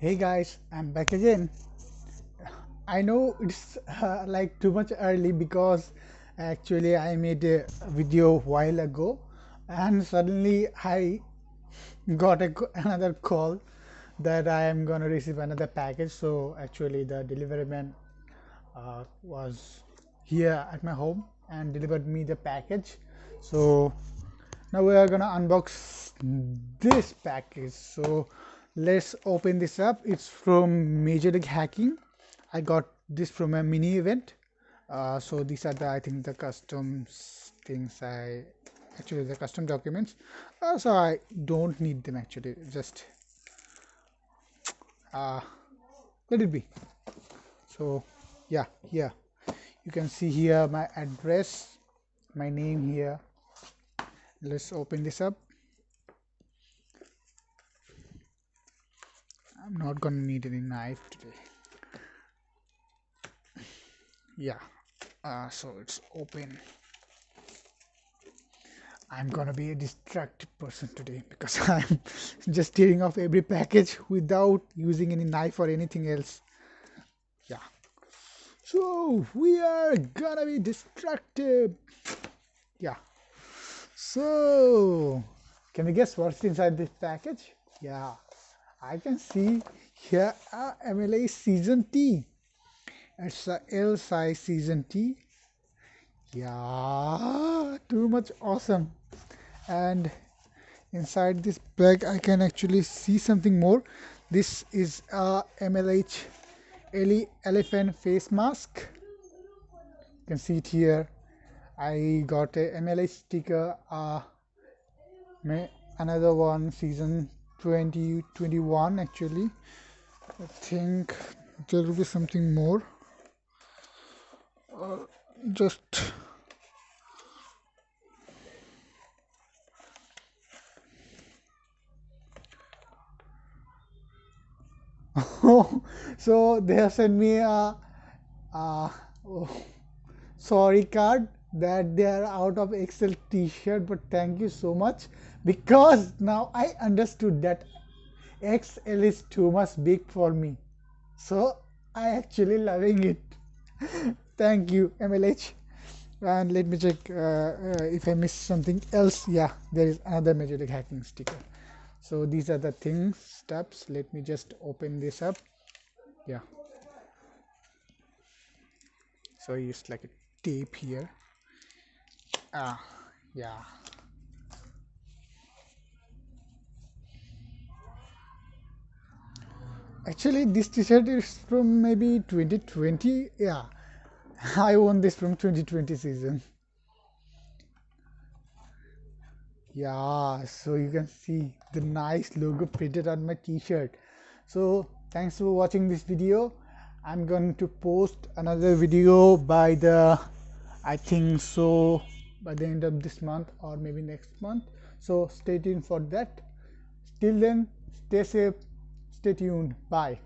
Hey guys, I'm back again. I know it's like too much early because actually I made a video a while ago and suddenly I got another call that I am gonna receive another package. So actually the delivery man was here at my home and delivered me the package. So now we are gonna unbox this package. So let's open this up. It's from Major League Hacking. I got this from a mini event. So these are the I think the customs things. I actually the custom documents. So I don't need them actually. Just uh, let it be. So yeah, here you can see here my address, my name here. Let's open this up. I'm not gonna need any knife today. Yeah, so it's open. I'm gonna be a distracted person today because I'm just tearing off every package without using any knife or anything else. Yeah, so we are gonna be distracted. Yeah, so can you guess what's inside this package? Yeah, I can see here a MLH season T. It's a L size season T. Yeah, too much awesome. And inside this bag I can actually see something more. This is a MLH elephant face mask. You can see it here. I got a MLH sticker, another one season 2021 actually. I think there will be something more. Just so they have sent me a oh, sorry card that they are out of XL t-shirt, but thank you so much because now I understood that XL is too much big for me. So I actually loving it. Thank you, MLH. And let me check if I missed something else. Yeah, there is another Major League Hacking sticker. So these are the things, steps. Let me just open this up. Yeah. So it's like a tape here. Yeah. Actually, this t-shirt is from maybe 2020. Yeah, I won this from 2020 season. Yeah, so you can see the nice logo printed on my t-shirt. So thanks for watching this video. I'm going to post another video by the, I think so, by the end of this month or maybe next month. So stay tuned for that. Till then, stay safe, stay tuned. Bye.